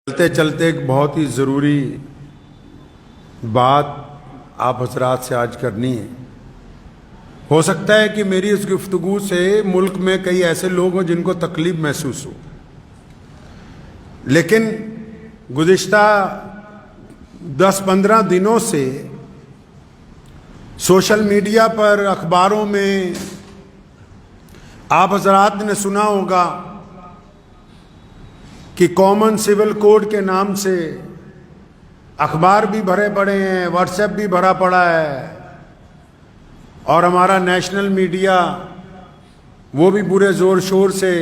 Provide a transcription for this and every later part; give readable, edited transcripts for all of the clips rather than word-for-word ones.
چلتے چلتے ایک بہت ہی ضروری بات آپ حضرات سے آج کرنی ہے۔ ہو سکتا ہے کہ میری اس گفتگو سے ملک میں کئی ایسے لوگ ہوں جن کو تکلیف محسوس ہو، لیکن گزشتہ 10-15 دنوں سے سوشل میڈیا پر، اخباروں میں آپ حضرات نے سنا ہوگا کہ کامن سول کوڈ کے نام سے اخبار بھی بھرے پڑے ہیں، واٹس ایپ بھی بھرا پڑا ہے، اور ہمارا نیشنل میڈیا وہ بھی پورے زور شور سے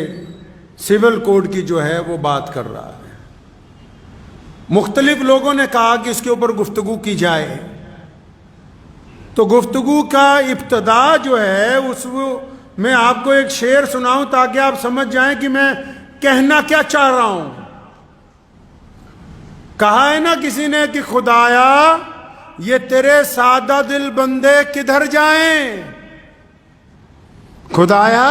سول کوڈ کی جو ہے وہ بات کر رہا ہے۔ مختلف لوگوں نے کہا کہ اس کے اوپر گفتگو کی جائے، تو گفتگو کا ابتدا جو ہے اس میں آپ کو ایک شعر سناؤں تاکہ آپ سمجھ جائیں کہ میں کہنا کیا چاہ رہا ہوں۔ کہا ہے نا کسی نے کہ خدایا یہ تیرے سادہ دل بندے کدھر جائیں، خدایا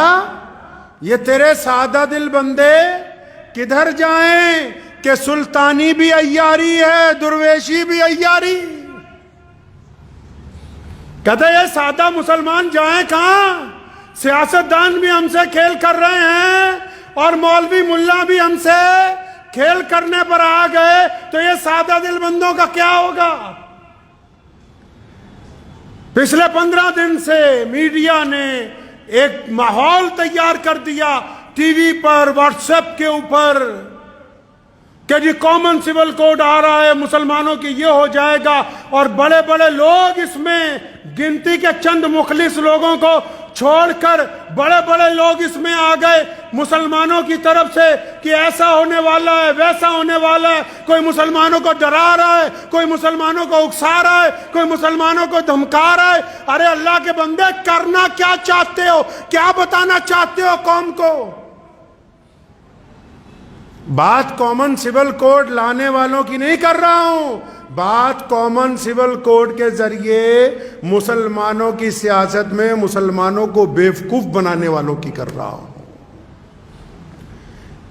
یہ تیرے سادہ دل بندے کدھر جائیں، کہ سلطانی بھی عیاری ہے درویشی بھی عیاری۔ کہتے یہ سادہ مسلمان جائیں کہاں، سیاستدان بھی ہم سے کھیل کر رہے ہیں اور مولوی ملا بھی ہم سے کھیل کرنے پر آ گئے، تو یہ سادہ دل بندوں کا کیا ہوگا۔ پچھلے 15 دن سے میڈیا نے ایک ماحول تیار کر دیا ٹی وی پر، واٹس ایپ کے اوپر، کہ جی کامن سول کوڈ آ رہا ہے، مسلمانوں کی یہ ہو جائے گا، اور بڑے بڑے لوگ اس میں گنتی کے چند مخلص لوگوں کو چھوڑ کر بڑے بڑے لوگ اس میں آ گئے مسلمانوں کی طرف سے کہ ایسا ہونے والا ہے، ویسا ہونے والا ہے۔ کوئی مسلمانوں کو ڈرا رہا ہے، کوئی مسلمانوں کو اکسا رہا ہے، کوئی مسلمانوں کو دھمکا رہا ہے۔ ارے اللہ کے بندے، کرنا کیا چاہتے ہو، کیا بتانا چاہتے ہو قوم کو؟ بات کامن سول کوڈ لانے والوں کی نہیں کر رہا ہوں، بات کامن سول کوڈ کے ذریعے مسلمانوں کی سیاست میں مسلمانوں کو بیوقوف بنانے والوں کی کر رہا ہوں۔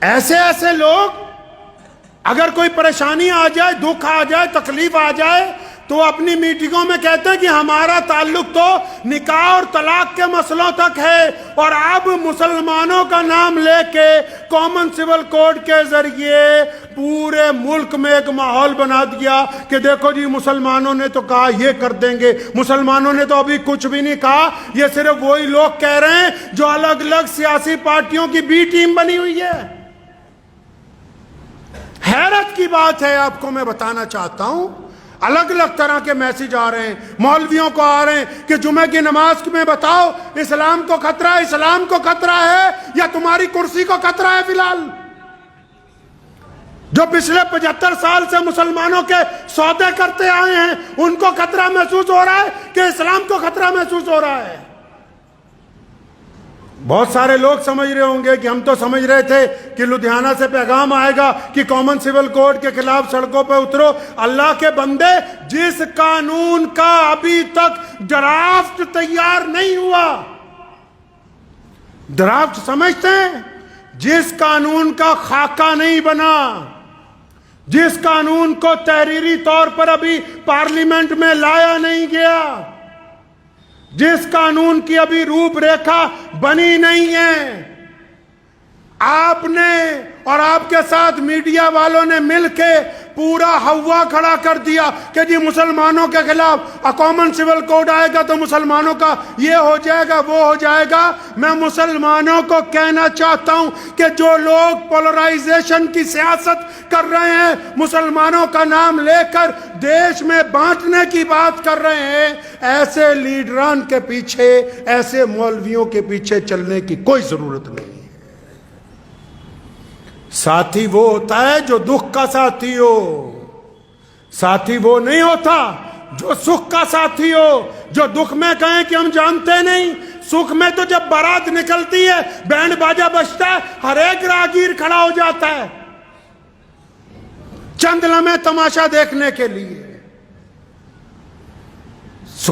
ایسے ایسے لوگ اگر کوئی پریشانی آ جائے، دکھ آ جائے، تکلیف آ جائے، تو اپنی میٹنگوں میں کہتے ہیں کہ ہمارا تعلق تو نکاح اور طلاق کے مسئلوں تک ہے، اور اب مسلمانوں کا نام لے کے کامن سول کوڈ کے ذریعے پورے ملک میں ایک ماحول بنا دیا کہ دیکھو جی مسلمانوں نے تو کہا یہ کر دیں گے، مسلمانوں نے تو ابھی کچھ بھی نہیں کہا، یہ صرف وہی لوگ کہہ رہے ہیں جو الگ الگ سیاسی پارٹیوں کی بی ٹیم بنی ہوئی ہے۔ حیرت کی بات ہے، آپ کو میں بتانا چاہتا ہوں، الگ الگ طرح کے میسج آ رہے ہیں، مولویوں کو آ رہے ہیں کہ جمعہ کی نماز میں بتاؤ اسلام کو خطرہ ہے، اسلام کو خطرہ ہے یا تمہاری کرسی کو خطرہ ہے؟ فی الحال جو پچھلے 75 سال سے مسلمانوں کے سودے کرتے آئے ہیں ان کو خطرہ محسوس ہو رہا ہے کہ اسلام کو خطرہ محسوس ہو رہا ہے؟ بہت سارے لوگ سمجھ رہے ہوں گے کہ ہم تو سمجھ رہے تھے کہ لدھیانہ سے پیغام آئے گا کہ کامن سول کوڈ کے خلاف سڑکوں پہ اترو۔ اللہ کے بندے، جس قانون کا ابھی تک ڈرافٹ تیار نہیں ہوا، ڈرافٹ سمجھتے ہیں، جس قانون کا خاکہ نہیں بنا، جس قانون کو تحریری طور پر ابھی پارلیمنٹ میں لایا نہیں گیا، جس قانون کی ابھی روپ ریکھا بنی نہیں ہے، آپ نے اور آپ کے ساتھ میڈیا والوں نے مل کے پورا ہوا کھڑا کر دیا کہ جی مسلمانوں کے خلاف کامن سول کوڈ آئے گا تو مسلمانوں کا یہ ہو جائے گا، وہ ہو جائے گا۔ میں مسلمانوں کو کہنا چاہتا ہوں کہ جو لوگ پولرائزیشن کی سیاست کر رہے ہیں، مسلمانوں کا نام لے کر دیش میں بانٹنے کی بات کر رہے ہیں، ایسے لیڈران کے پیچھے، ایسے مولویوں کے پیچھے چلنے کی کوئی ضرورت نہیں۔ ساتھی وہ ہوتا ہے جو دکھ کا ساتھی ہو، ساتھی وہ نہیں ہوتا جو سکھ کا ساتھی ہو، جو دکھ میں کہیں کہ ہم جانتے نہیں، سکھ میں تو جب بارات نکلتی ہے، بینڈ باجا بجتا ہے، ہر ایک راہگیر کھڑا ہو جاتا ہے چند لمحے تماشا دیکھنے کے لیے۔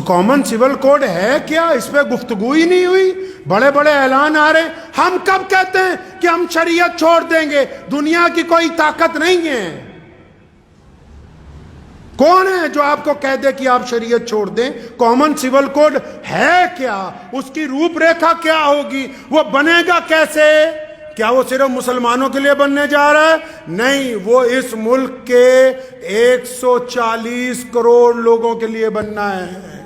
کامن سول کوڈ ہے کیا؟ اس پہ گفتگو ہی نہیں ہوئی، بڑے بڑے اعلان آ رہے ہیں۔ ہم کب کہتے ہیں کہ ہم شریعت چھوڑ دیں گے؟ دنیا کی کوئی طاقت نہیں ہے کون ہے جو آپ کو کہہ دے کہ آپ شریعت چھوڑ دیں؟ کامن سول کوڈ ہے کیا؟ اس کی روپ ریکھا کیا ہوگی؟ وہ بنے گا کیسے؟ کیا وہ صرف مسلمانوں کے لیے بننے جا رہا ہے؟ نہیں، وہ اس ملک کے 140 کروڑ لوگوں کے لیے بننا ہے۔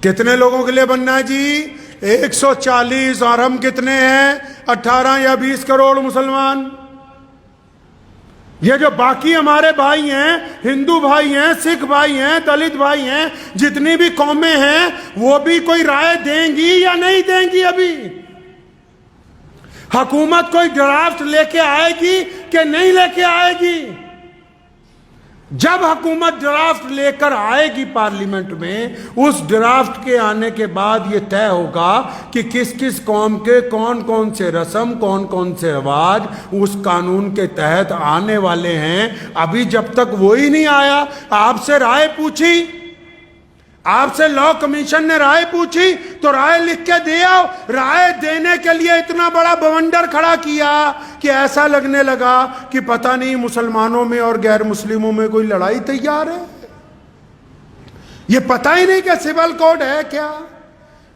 کتنے لوگوں کے لیے بننا ہے جی؟ 140۔ اور ہم کتنے ہیں؟ 18 یا 20 کروڑ مسلمان۔ یہ جو باقی ہمارے بھائی ہیں، ہندو بھائی ہیں، سکھ بھائی ہیں، دلت بھائی ہیں، جتنی بھی قومیں ہیں، وہ بھی کوئی رائے دیں گی یا نہیں دیں گی؟ ابھی حکومت کوئی ڈرافٹ لے کے آئے گی کہ نہیں لے کے آئے گی؟ جب حکومت ڈرافٹ لے کر آئے گی پارلیمنٹ میں، اس ڈرافٹ کے آنے کے بعد یہ طے ہوگا کہ کس کس قوم کے کون کون سے رسم، کون کون سے رواج اس قانون کے تحت آنے والے ہیں۔ ابھی جب تک وہی نہیں آیا، آپ سے رائے پوچھی، آپ سے لا کمیشن نے رائے پوچھی تو رائے لکھ کے دیا، رائے دینے کے لیے اتنا بڑا بونڈر کھڑا کیا کہ ایسا لگنے لگا کہ پتہ نہیں مسلمانوں میں اور غیر مسلموں میں کوئی لڑائی تیار ہے۔ یہ پتہ ہی نہیں کہ سول کوڈ ہے کیا۔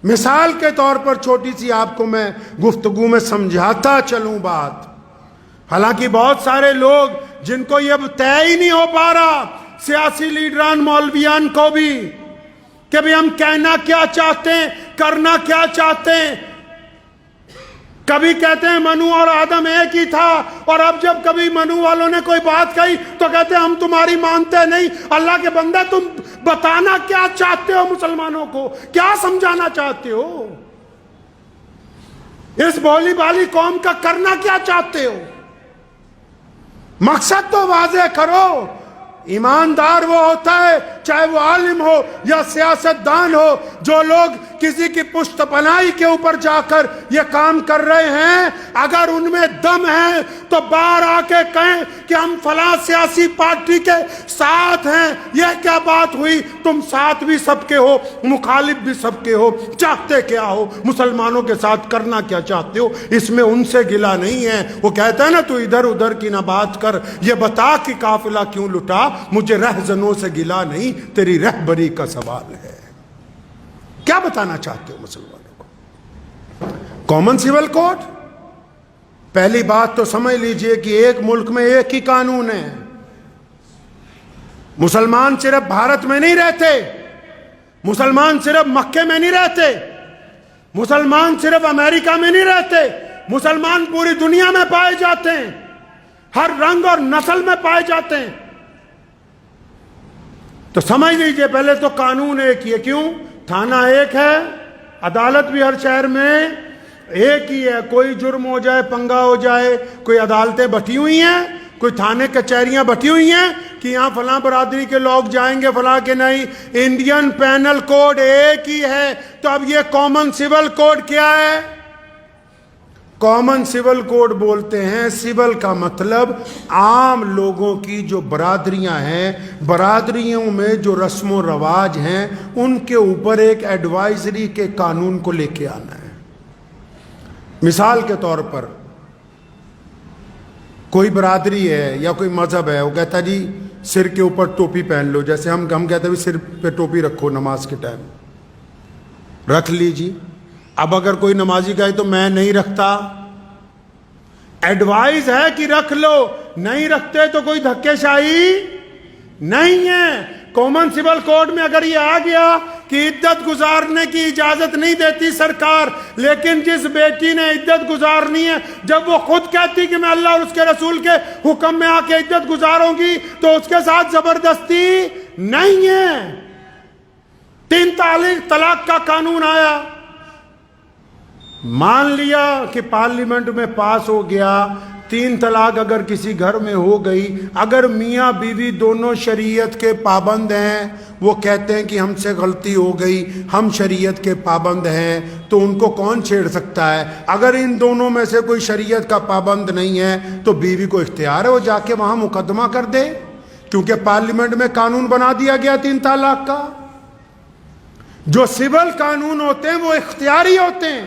مثال کے طور پر چھوٹی سی آپ کو میں گفتگو میں سمجھاتا چلوں بات، حالانکہ بہت سارے لوگ جن کو یہ طے ہی نہیں ہو پا رہا، سیاسی لیڈران مولویان کو بھی، کہ بھی ہم کہنا کیا چاہتے ہیں، کرنا کیا چاہتے ہیں۔ کبھی کہتے ہیں منو اور آدم ایک ہی تھا، اور اب جب کبھی منو والوں نے کوئی بات کہی تو کہتے ہیں ہم تمہاری مانتے نہیں۔ اللہ کے بندے، تم بتانا کیا چاہتے ہو مسلمانوں کو؟ کیا سمجھانا چاہتے ہو؟ اس بھولی بھالی قوم کا کرنا کیا چاہتے ہو؟ مقصد تو واضح کرو۔ ایماندار وہ ہوتا ہے، چاہے وہ عالم ہو یا سیاست دان ہو، جو لوگ کسی کی پشت پناہی کے اوپر جا کر یہ کام کر رہے ہیں، اگر ان میں دم ہے تو باہر آ کے کہیں کہ ہم فلاں سیاسی پارٹی کے ساتھ ہیں۔ یہ کیا بات ہوئی؟ تم ساتھ بھی سب کے ہو، مخالف بھی سب کے ہو، چاہتے کیا ہو؟ مسلمانوں کے ساتھ کرنا کیا چاہتے ہو؟ اس میں ان سے گلا نہیں ہے۔ وہ کہتا ہے نا، تو ادھر ادھر کی نہ بات کر، یہ بتا کہ قافلہ کیوں لٹا، مجھے رہزنوں سے گلا نہیں، تیری رہبری کا سوال ہے۔ کیا بتانا چاہتے ہو مسلمانوں کو؟ Common civil code? پہلی بات تو سمجھ لیجئے کہ ایک ملک میں ایک ہی قانون ہے۔ مسلمان صرف بھارت میں نہیں رہتے، مسلمان صرف مکے میں نہیں رہتے، مسلمان صرف امریکہ میں نہیں رہتے، مسلمان پوری دنیا میں پائے جاتے ہیں، ہر رنگ اور نسل میں پائے جاتے ہیں۔ تو سمجھ لیجئے پہلے تو قانون ایک ہی ہے۔ کیوں؟ تھانہ ایک ہے، عدالت بھی ہر شہر میں ایک ہی ہے۔ کوئی جرم ہو جائے، پنگا ہو جائے، کوئی عدالتیں بٹی ہوئی ہیں، کوئی تھانے کچہریاں بٹی ہوئی ہیں کہ یہاں فلاں برادری کے لوگ جائیں گے، فلاں کے نہیں۔ انڈین پینل کوڈ ایک ہی ہے۔ تو اب یہ کامن سول کوڈ کیا ہے؟ کامن سول کوڈ بولتے ہیں، سول کا مطلب عام لوگوں کی جو برادریاں ہیں، برادریوں میں جو رسم و رواج ہیں، ان کے اوپر ایک ایڈوائزری کے قانون کو لے کے آنا ہے۔ مثال کے طور پر کوئی برادری ہے یا کوئی مذہب ہے، وہ کہتا جی سر کے اوپر ٹوپی پہن لو، جیسے ہم کہتے ہیں سر پہ ٹوپی رکھو نماز کے ٹائم، رکھ لیجیے۔ اب اگر کوئی نمازی کہے تو میں نہیں رکھتا، ایڈوائز ہے کہ رکھ لو، نہیں رکھتے تو کوئی دھکے شاہی نہیں ہے۔ کامن سول کوڈ میں اگر یہ آ گیا کہ عدت گزارنے کی اجازت نہیں دیتی سرکار، لیکن جس بیٹی نے عدت گزارنی ہے، جب وہ خود کہتی کہ میں اللہ اور اس کے رسول کے حکم میں آ کے عدت گزاروں گی، تو اس کے ساتھ زبردستی نہیں ہے۔ 3 طلاق کا قانون آیا، مان لیا کہ پارلیمنٹ میں پاس ہو گیا، 3 طلاق اگر کسی گھر میں ہو گئی، اگر میاں بیوی دونوں شریعت کے پابند ہیں، وہ کہتے ہیں کہ ہم سے غلطی ہو گئی، ہم شریعت کے پابند ہیں، تو ان کو کون چھیڑ سکتا ہے؟ اگر ان دونوں میں سے کوئی شریعت کا پابند نہیں ہے تو بیوی کو اختیار ہے وہ جا کے وہاں مقدمہ کر دے، کیونکہ پارلیمنٹ میں قانون بنا دیا گیا 3 طلاق کا۔ جو سول قانون ہوتے ہیں وہ اختیاری ہوتے ہیں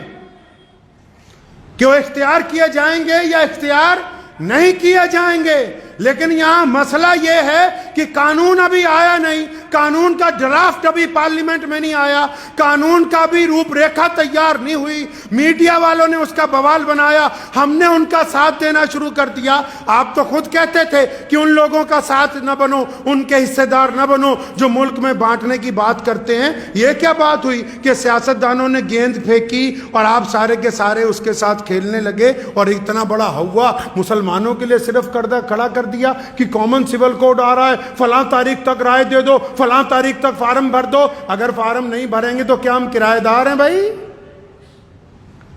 کہ وہ اختیار کیے جائیں گے یا اختیار نہیں کیے جائیں گے، لیکن یہاں مسئلہ یہ ہے کہ قانون ابھی آیا نہیں، قانون کا ڈرافٹ ابھی پارلیمنٹ میں نہیں آیا، قانون کا بھی روپ ریکھا تیار نہیں ہوئی، میڈیا والوں نے اس کا بوال بنایا، ہم نے ان کا ساتھ دینا شروع کر دیا۔ آپ تو خود کہتے تھے کہ ان لوگوں کا ساتھ نہ بنو، ان کے حصے دار نہ بنو جو ملک میں بانٹنے کی بات کرتے ہیں۔ یہ کیا بات ہوئی کہ سیاستدانوں نے گیند پھینکی اور آپ سارے کے سارے اس کے ساتھ کھیلنے لگے اور اتنا بڑا ہوا مسلمانوں کے لیے صرف کھڑا کر دیا کہ کامن سول کوڈ آ رہا ہے، فلاں تاریخ تک رائے دے دو، فلاں تاریخ تک فارم بھر دو۔ اگر فارم نہیں بھریں گے تو کیا ہم کرایہ دار ہیں بھائی؟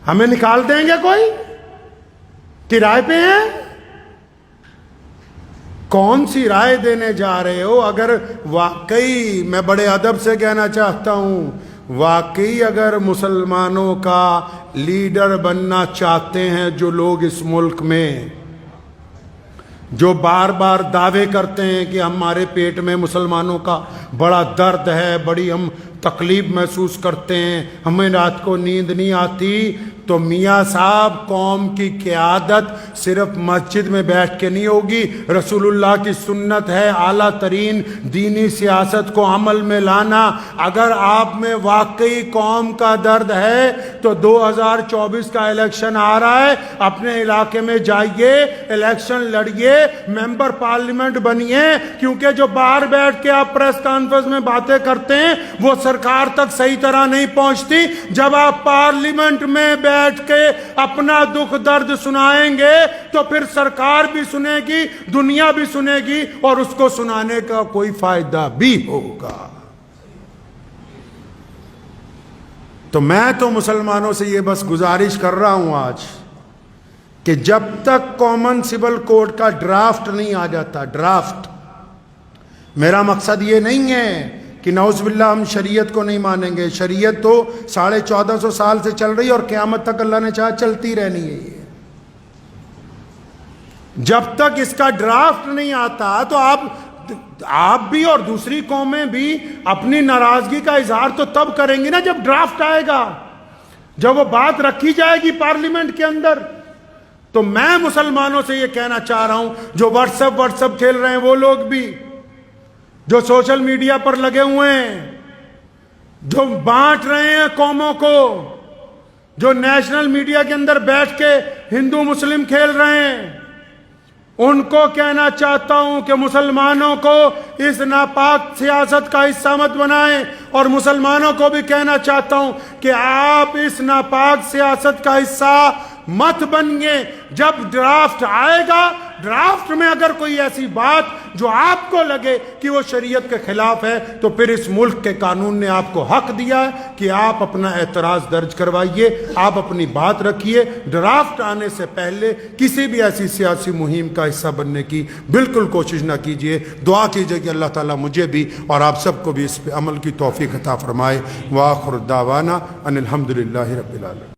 ہمیں نکال دیں گے کوئی؟ کرائے پہ ہیں؟ کون سی رائے دینے جا رہے ہو؟ اگر واقعی، میں بڑے ادب سے کہنا چاہتا ہوں، واقعی اگر مسلمانوں کا لیڈر بننا چاہتے ہیں جو لوگ اس ملک میں جو بار بار دعوے کرتے ہیں کہ ہمارے پیٹ میں مسلمانوں کا بڑا درد ہے، بڑی ہم تکلیف محسوس کرتے ہیں، ہمیں رات کو نیند نہیں آتی، تو میاں صاحب قوم کی قیادت صرف مسجد میں بیٹھ کے نہیں ہوگی۔ رسول اللہ کی سنت ہے اعلیٰ ترین دینی سیاست کو عمل میں لانا۔ اگر آپ میں واقعی قوم کا درد ہے تو 2024 کا الیکشن آ رہا ہے، اپنے علاقے میں جائیے، الیکشن لڑیے، ممبر پارلیمنٹ بنیے، کیونکہ جو باہر بیٹھ کے آپ پریس کانفرنس میں باتیں کرتے ہیں وہ سرکار تک صحیح طرح نہیں پہنچتی۔ جب آپ پارلیمنٹ میں بیٹھ کے اپنا دکھ درد سنائیں گے تو پھر سرکار بھی سنے گی، دنیا بھی سنے گی، اور اس کو سنانے کا کوئی فائدہ بھی ہوگا۔ تو میں تو مسلمانوں سے یہ بس گزارش کر رہا ہوں آج کہ جب تک کامن سول کوڈ کا ڈرافٹ نہیں آ جاتا، ڈرافٹ، میرا مقصد یہ نہیں ہے کہ نعوذ باللہ ہم شریعت کو نہیں مانیں گے، شریعت تو 1450 سال سے چل رہی ہے اور قیامت تک اللہ نے چاہا چلتی رہنی ہے۔ یہ جب تک اس کا ڈرافٹ نہیں آتا تو آپ بھی اور دوسری قومیں بھی اپنی ناراضگی کا اظہار تو تب کریں گی نا جب ڈرافٹ آئے گا، جب وہ بات رکھی جائے گی پارلیمنٹ کے اندر۔ تو میں مسلمانوں سے یہ کہنا چاہ رہا ہوں، جو واٹس ایپ کھیل رہے ہیں وہ لوگ بھی، جو سوشل میڈیا پر لگے ہوئے ہیں، جو بانٹ رہے ہیں قوموں کو، جو نیشنل میڈیا کے اندر بیٹھ کے ہندو مسلم کھیل رہے ہیں، ان کو کہنا چاہتا ہوں کہ مسلمانوں کو اس ناپاک سیاست کا حصہ مت بنائیں، اور مسلمانوں کو بھی کہنا چاہتا ہوں کہ آپ اس ناپاک سیاست کا حصہ مت بنیے۔ جب ڈرافٹ آئے گا، ڈرافٹ میں اگر کوئی ایسی بات جو آپ کو لگے کہ وہ شریعت کے خلاف ہے، تو پھر اس ملک کے قانون نے آپ کو حق دیا ہے کہ آپ اپنا اعتراض درج کروائیے، آپ اپنی بات رکھیے۔ ڈرافٹ آنے سے پہلے کسی بھی ایسی سیاسی مہم کا حصہ بننے کی بالکل کوشش نہ کیجیے۔ دعا کیجیے کہ اللہ تعالیٰ مجھے بھی اور آپ سب کو بھی اس پہ عمل کی توفیق عطا فرمائے۔ وآخر دعوانا ان الحمدللہ رب العالمین۔